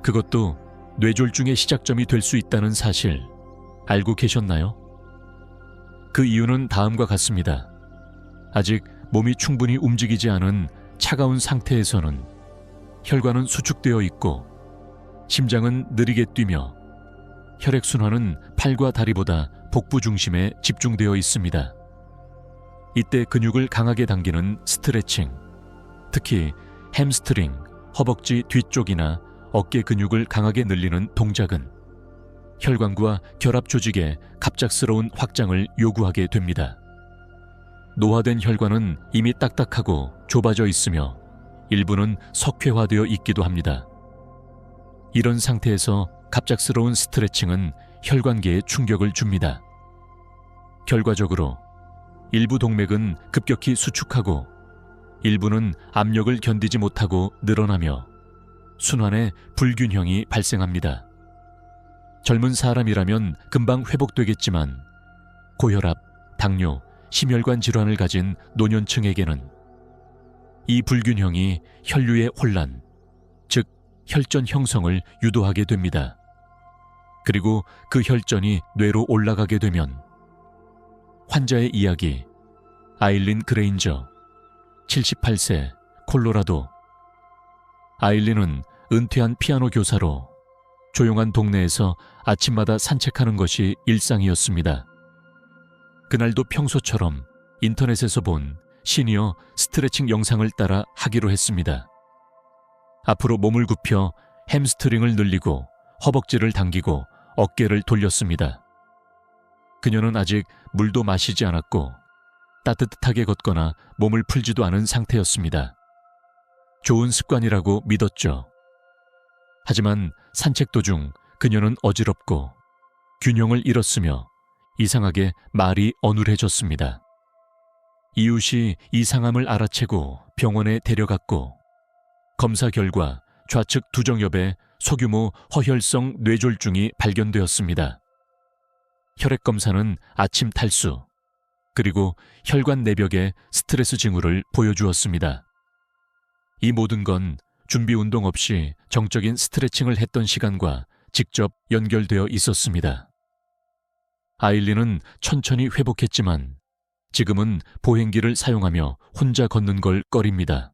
그것도 뇌졸중의 시작점이 될 수 있다는 사실 알고 계셨나요? 그 이유는 다음과 같습니다. 아직 몸이 충분히 움직이지 않은 차가운 상태에서는 혈관은 수축되어 있고 심장은 느리게 뛰며 혈액순환은 팔과 다리보다 복부 중심에 집중되어 있습니다. 이때 근육을 강하게 당기는 스트레칭, 특히 햄스트링, 허벅지 뒤쪽이나 어깨 근육을 강하게 늘리는 동작은 혈관과 결합 조직의 갑작스러운 확장을 요구하게 됩니다. 노화된 혈관은 이미 딱딱하고 좁아져 있으며 일부는 석회화되어 있기도 합니다. 이런 상태에서 갑작스러운 스트레칭은 혈관계에 충격을 줍니다. 결과적으로 일부 동맥은 급격히 수축하고 일부는 압력을 견디지 못하고 늘어나며 순환에 불균형이 발생합니다. 젊은 사람이라면 금방 회복되겠지만 고혈압, 당뇨, 심혈관 질환을 가진 노년층에게는 이 불균형이 혈류의 혼란, 즉 혈전 형성을 유도하게 됩니다. 그리고 그 혈전이 뇌로 올라가게 되면 환자의 이야기. 아일린 그레인저, 78세, 콜로라도. 아일린은 은퇴한 피아노 교사로 조용한 동네에서 아침마다 산책하는 것이 일상이었습니다. 그날도 평소처럼 인터넷에서 본 시니어 스트레칭 영상을 따라 하기로 했습니다. 앞으로 몸을 굽혀 햄스트링을 늘리고 허벅지를 당기고 어깨를 돌렸습니다. 그녀는 아직 물도 마시지 않았고 따뜻하게 걷거나 몸을 풀지도 않은 상태였습니다. 좋은 습관이라고 믿었죠. 하지만 산책 도중 그녀는 어지럽고 균형을 잃었으며 이상하게 말이 어눌해졌습니다. 이웃이 이상함을 알아채고 병원에 데려갔고 검사 결과 좌측 두정엽에 소규모 허혈성 뇌졸중이 발견되었습니다. 혈액 검사는 아침 탈수, 그리고 혈관 내벽에 스트레스 징후를 보여주었습니다. 이 모든 건 준비 운동 없이 정적인 스트레칭을 했던 시간과 직접 연결되어 있었습니다. 아일린은 천천히 회복했지만 지금은 보행기를 사용하며 혼자 걷는 걸 꺼립니다.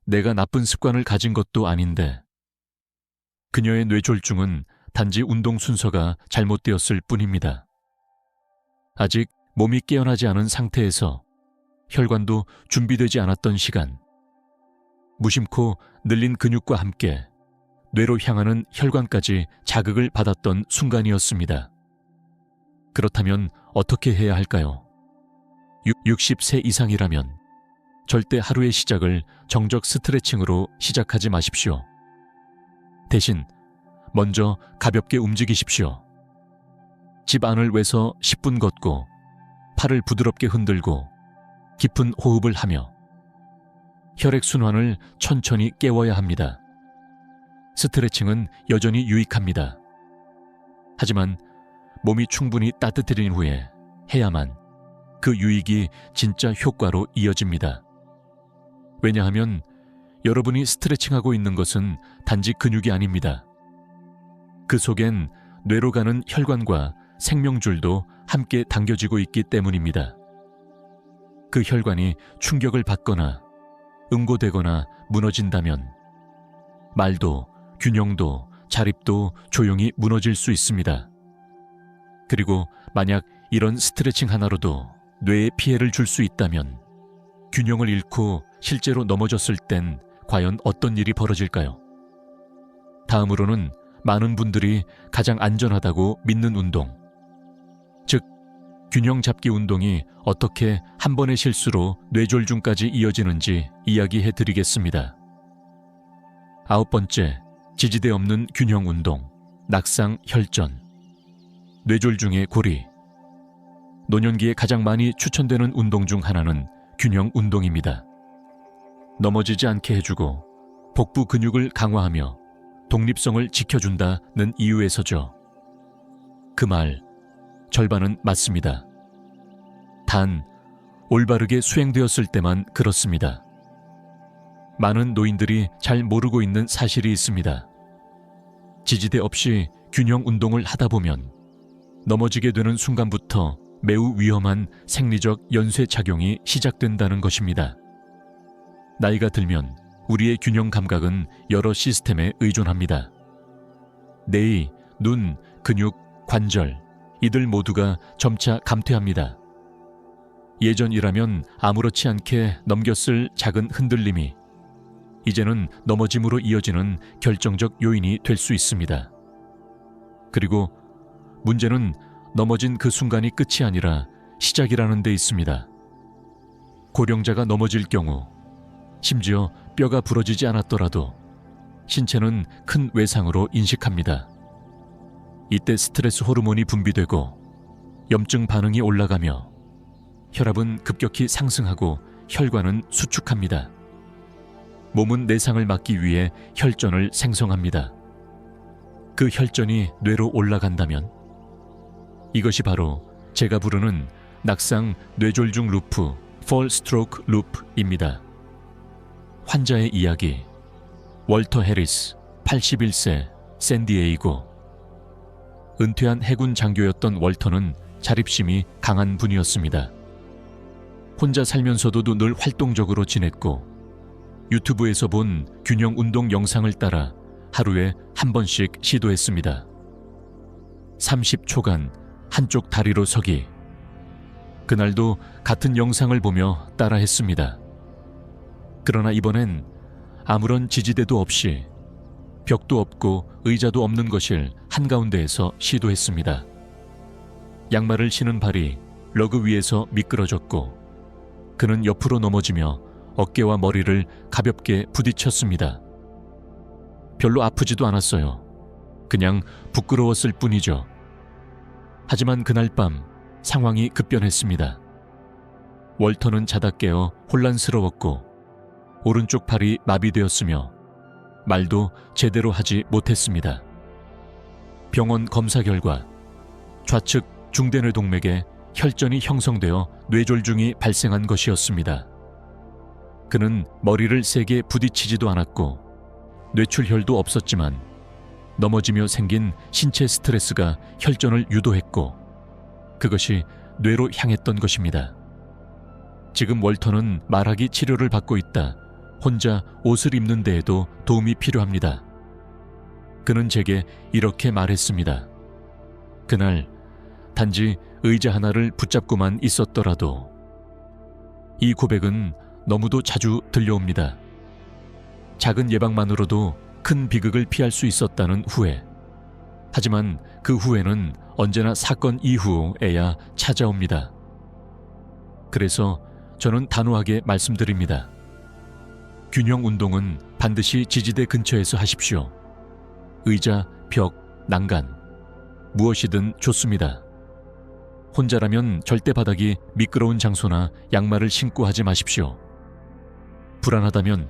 내가 나쁜 습관을 가진 것도 아닌데 그녀의 뇌졸중은 단지 운동 순서가 잘못되었을 뿐입니다. 아직 몸이 깨어나지 않은 상태에서 혈관도 준비되지 않았던 시간, 무심코 늘린 근육과 함께 뇌로 향하는 혈관까지 자극을 받았던 순간이었습니다. 그렇다면 어떻게 해야 할까요? 60세 이상이라면 절대 하루의 시작을 정적 스트레칭으로 시작하지 마십시오. 대신 먼저 가볍게 움직이십시오. 집 안을 외서 10분 걷고 팔을 부드럽게 흔들고 깊은 호흡을 하며 혈액순환을 천천히 깨워야 합니다. 스트레칭은 여전히 유익합니다. 하지만 몸이 충분히 따뜻해진 후에 해야만 그 유익이 진짜 효과로 이어집니다. 왜냐하면 여러분이 스트레칭하고 있는 것은 단지 근육이 아닙니다. 그 속엔 뇌로 가는 혈관과 생명줄도 함께 당겨지고 있기 때문입니다. 그 혈관이 충격을 받거나 응고되거나 무너진다면 말도, 균형도, 자립도 조용히 무너질 수 있습니다. 그리고 만약 이런 스트레칭 하나로도 뇌에 피해를 줄 수 있다면 균형을 잃고 실제로 넘어졌을 땐 과연 어떤 일이 벌어질까요? 다음으로는 많은 분들이 가장 안전하다고 믿는 운동, 즉 균형 잡기 운동이 어떻게 한 번의 실수로 뇌졸중까지 이어지는지 이야기해 드리겠습니다. 9번째, 지지대 없는 균형 운동, 낙상 혈전. 뇌졸중의 고리. 노년기에 가장 많이 추천되는 운동 중 하나는 균형 운동입니다. 넘어지지 않게 해주고 복부 근육을 강화하며 독립성을 지켜준다는 이유에서죠. 그 말, 절반은 맞습니다. 단, 올바르게 수행되었을 때만 그렇습니다. 많은 노인들이 잘 모르고 있는 사실이 있습니다. 지지대 없이 균형 운동을 하다 보면 넘어지게 되는 순간부터 매우 위험한 생리적 연쇄작용이 시작된다는 것입니다. 나이가 들면 우리의 균형 감각은 여러 시스템에 의존합니다. 뇌, 눈, 근육, 관절, 이들 모두가 점차 감퇴합니다. 예전이라면 아무렇지 않게 넘겼을 작은 흔들림이 이제는 넘어짐으로 이어지는 결정적 요인이 될 수 있습니다. 그리고 문제는 넘어진 그 순간이 끝이 아니라 시작이라는 데 있습니다. 고령자가 넘어질 경우 심지어 뼈가 부러지지 않았더라도 신체는 큰 외상으로 인식합니다. 이때 스트레스 호르몬이 분비되고 염증 반응이 올라가며 혈압은 급격히 상승하고 혈관은 수축합니다. 몸은 내상을 막기 위해 혈전을 생성합니다. 그 혈전이 뇌로 올라간다면 이것이 바로 제가 부르는 낙상 뇌졸중 루프, fall stroke loop입니다. 환자의 이야기. 월터 해리스, 81세, 샌디에이고. 은퇴한 해군 장교였던 월터는 자립심이 강한 분이었습니다. 혼자 살면서도 늘 활동적으로 지냈고 유튜브에서 본 균형 운동 영상을 따라 하루에 한 번씩 시도했습니다. 30초간 한쪽 다리로 서기. 그날도 같은 영상을 보며 따라했습니다. 그러나 이번엔 아무런 지지대도 없이 벽도 없고 의자도 없는 거실 한가운데에서 시도했습니다. 양말을 신은 발이 러그 위에서 미끄러졌고 그는 옆으로 넘어지며 어깨와 머리를 가볍게 부딪혔습니다. 별로 아프지도 않았어요. 그냥 부끄러웠을 뿐이죠. 하지만 그날 밤 상황이 급변했습니다. 월터는 자다 깨어 혼란스러웠고 오른쪽 팔이 마비되었으며 말도 제대로 하지 못했습니다. 병원 검사 결과 좌측 중대뇌동맥에 혈전이 형성되어 뇌졸중이 발생한 것이었습니다. 그는 머리를 세게 부딪히지도 않았고 뇌출혈도 없었지만 넘어지며 생긴 신체 스트레스가 혈전을 유도했고 그것이 뇌로 향했던 것입니다. 지금 월터는 말하기 치료를 받고 있다. 혼자 옷을 입는 데에도 도움이 필요합니다. 그는 제게 이렇게 말했습니다. 그날 단지 의자 하나를 붙잡고만 있었더라도. 이 고백은 너무도 자주 들려옵니다. 작은 예방만으로도 큰 비극을 피할 수 있었다는 후회. 하지만 그 후회는 언제나 사건 이후에야 찾아옵니다. 그래서 저는 단호하게 말씀드립니다. 균형 운동은 반드시 지지대 근처에서 하십시오. 의자, 벽, 난간, 무엇이든 좋습니다. 혼자라면 절대 바닥이 미끄러운 장소나 양말을 신고 하지 마십시오. 불안하다면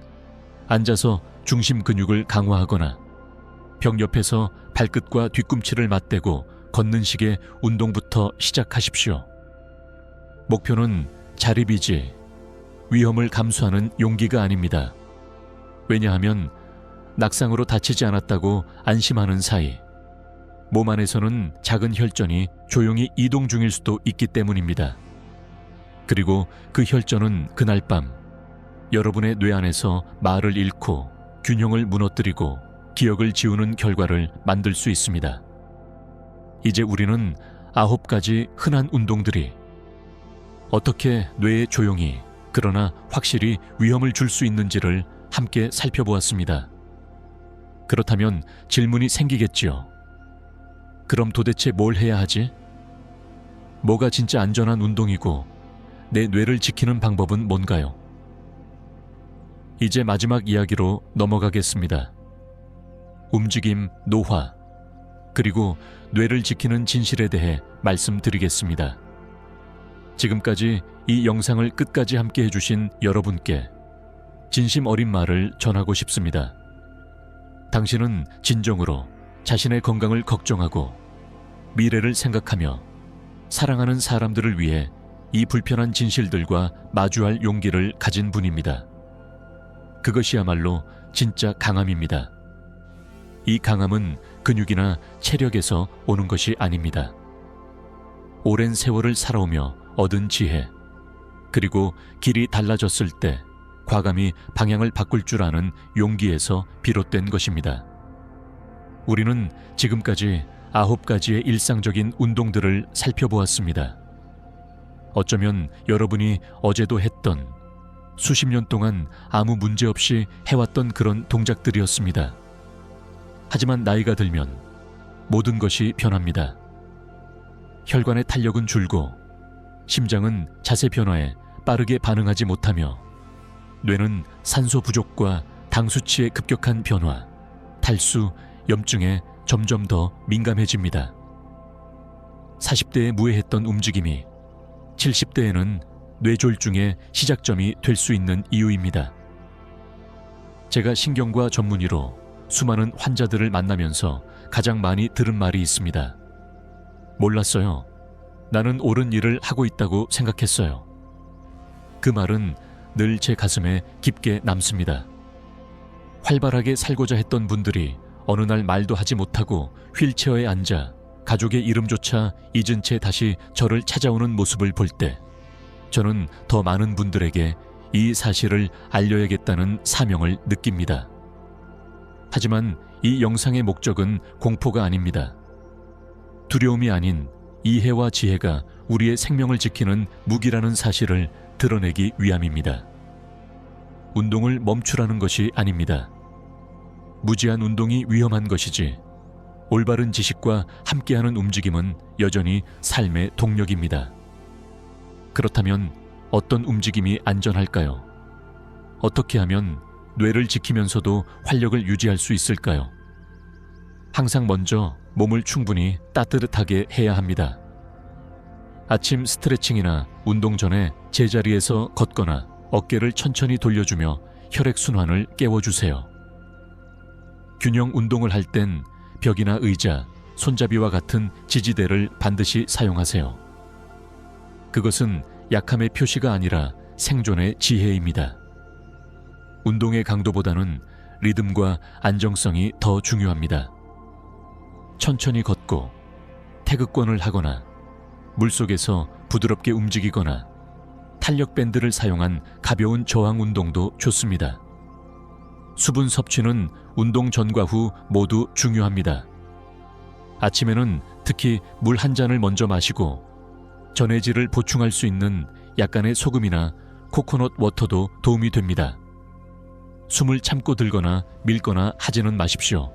앉아서 중심 근육을 강화하거나 벽 옆에서 발끝과 뒤꿈치를 맞대고 걷는 식의 운동부터 시작하십시오. 목표는 자립이지 위험을 감수하는 용기가 아닙니다. 왜냐하면 낙상으로 다치지 않았다고 안심하는 사이 몸 안에서는 작은 혈전이 조용히 이동 중일 수도 있기 때문입니다. 그리고 그 혈전은 그날 밤 여러분의 뇌 안에서 말을 잃고 균형을 무너뜨리고 기억을 지우는 결과를 만들 수 있습니다. 이제 우리는 9가지 흔한 운동들이 어떻게 뇌에 조용히 그러나 확실히 위험을 줄 수 있는지를 함께 살펴보았습니다. 그렇다면 질문이 생기겠지요. 그럼 도대체 뭘 해야 하지? 뭐가 진짜 안전한 운동이고 내 뇌를 지키는 방법은 뭔가요? 이제 마지막 이야기로 넘어가겠습니다. 움직임, 노화, 그리고 뇌를 지키는 진실에 대해 말씀드리겠습니다. 지금까지 이 영상을 끝까지 함께 해주신 여러분께 진심 어린 말을 전하고 싶습니다. 당신은 진정으로 자신의 건강을 걱정하고 미래를 생각하며 사랑하는 사람들을 위해 이 불편한 진실들과 마주할 용기를 가진 분입니다. 그것이야말로 진짜 강함입니다. 이 강함은 근육이나 체력에서 오는 것이 아닙니다. 오랜 세월을 살아오며 얻은 지혜, 그리고 길이 달라졌을 때 과감히 방향을 바꿀 줄 아는 용기에서 비롯된 것입니다. 우리는 지금까지 9가지의 일상적인 운동들을 살펴보았습니다. 어쩌면 여러분이 어제도 했던 수십 년 동안 아무 문제 없이 해왔던 그런 동작들이었습니다. 하지만 나이가 들면 모든 것이 변합니다. 혈관의 탄력은 줄고 심장은 자세 변화에 빠르게 반응하지 못하며 뇌는 산소 부족과 당 수치의 급격한 변화, 탈수, 염증에 점점 더 민감해집니다. 40대에 무해했던 움직임이 70대에는 뇌졸중의 시작점이 될 수 있는 이유입니다. 제가 신경과 전문의로 수많은 환자들을 만나면서 가장 많이 들은 말이 있습니다. 몰랐어요. 나는 옳은 일을 하고 있다고 생각했어요. 그 말은 늘 제 가슴에 깊게 남습니다. 활발하게 살고자 했던 분들이 어느 날 말도 하지 못하고 휠체어에 앉아 가족의 이름조차 잊은 채 다시 저를 찾아오는 모습을 볼 때 저는 더 많은 분들에게 이 사실을 알려야겠다는 사명을 느낍니다. 하지만 이 영상의 목적은 공포가 아닙니다. 두려움이 아닌 이해와 지혜가 우리의 생명을 지키는 무기라는 사실을 드러내기 위함입니다. 운동을 멈추라는 것이 아닙니다. 무지한 운동이 위험한 것이지 올바른 지식과 함께하는 움직임은 여전히 삶의 동력입니다. 그렇다면 어떤 움직임이 안전할까요? 어떻게 하면 뇌를 지키면서도 활력을 유지할 수 있을까요? 항상 먼저 몸을 충분히 따뜻하게 해야 합니다. 아침 스트레칭이나 운동 전에 제자리에서 걷거나 어깨를 천천히 돌려주며 혈액순환을 깨워주세요. 균형 운동을 할 땐 벽이나 의자, 손잡이와 같은 지지대를 반드시 사용하세요. 그것은 약함의 표시가 아니라 생존의 지혜입니다. 운동의 강도보다는 리듬과 안정성이 더 중요합니다. 천천히 걷고 태극권을 하거나 물속에서 부드럽게 움직이거나 탄력 밴드를 사용한 가벼운 저항 운동도 좋습니다. 수분 섭취는 운동 전과 후 모두 중요합니다. 아침에는 특히 물 한 잔을 먼저 마시고 전해질을 보충할 수 있는 약간의 소금이나 코코넛 워터도 도움이 됩니다. 숨을 참고 들거나 밀거나 하지는 마십시오.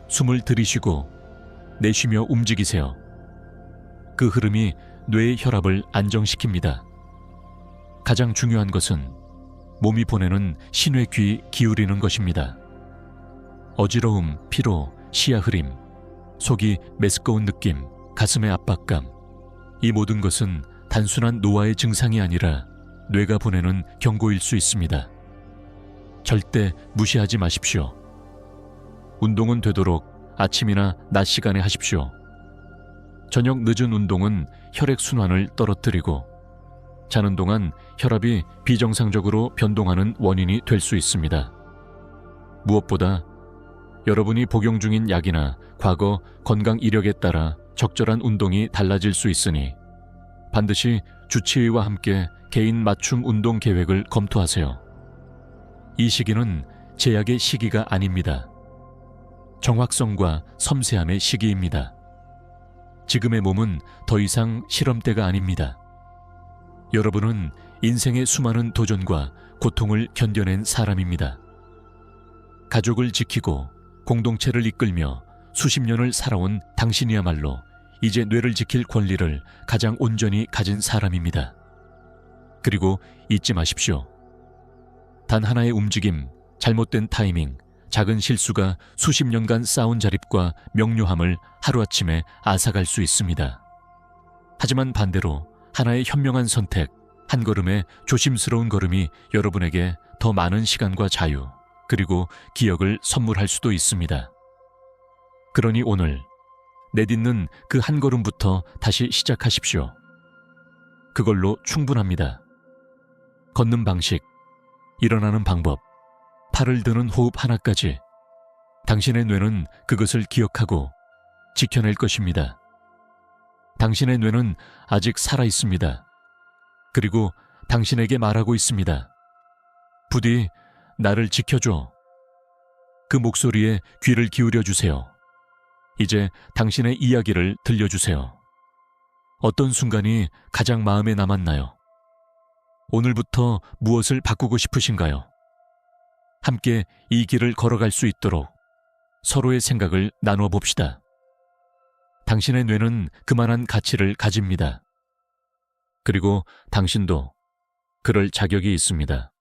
숨을 들이쉬고 내쉬며 움직이세요. 그 흐름이 뇌의 혈압을 안정시킵니다. 가장 중요한 것은 몸이 보내는 신호에 귀 기울이는 것입니다. 어지러움, 피로, 시야 흐림, 속이 메스꺼운 느낌, 가슴의 압박감, 이 모든 것은 단순한 노화의 증상이 아니라 뇌가 보내는 경고일 수 있습니다. 절대 무시하지 마십시오. 운동은 되도록 아침이나 낮 시간에 하십시오. 저녁 늦은 운동은 혈액순환을 떨어뜨리고 자는 동안 혈압이 비정상적으로 변동하는 원인이 될 수 있습니다. 무엇보다 여러분이 복용 중인 약이나 과거 건강 이력에 따라 적절한 운동이 달라질 수 있으니 반드시 주치의와 함께 개인 맞춤 운동 계획을 검토하세요. 이 시기는 제약의 시기가 아닙니다. 정확성과 섬세함의 시기입니다. 지금의 몸은 더 이상 실험대가 아닙니다. 여러분은 인생의 수많은 도전과 고통을 견뎌낸 사람입니다. 가족을 지키고 공동체를 이끌며 수십 년을 살아온 당신이야말로 이제 뇌를 지킬 권리를 가장 온전히 가진 사람입니다. 그리고 잊지 마십시오. 단 하나의 움직임, 잘못된 타이밍, 작은 실수가 수십 년간 쌓은 자립과 명료함을 하루아침에 앗아갈 수 있습니다. 하지만 반대로 하나의 현명한 선택, 한 걸음의 조심스러운 걸음이 여러분에게 더 많은 시간과 자유, 그리고 기억을 선물할 수도 있습니다. 그러니 오늘 내딛는 그 한 걸음부터 다시 시작하십시오. 그걸로 충분합니다. 걷는 방식, 일어나는 방법, 팔을 드는 호흡 하나까지 당신의 뇌는 그것을 기억하고 지켜낼 것입니다. 당신의 뇌는 아직 살아 있습니다. 그리고 당신에게 말하고 있습니다. 부디 나를 지켜줘. 그 목소리에 귀를 기울여 주세요. 이제 당신의 이야기를 들려주세요. 어떤 순간이 가장 마음에 남았나요? 오늘부터 무엇을 바꾸고 싶으신가요? 함께 이 길을 걸어갈 수 있도록 서로의 생각을 나누어 봅시다. 당신의 뇌는 그만한 가치를 가집니다. 그리고 당신도 그럴 자격이 있습니다.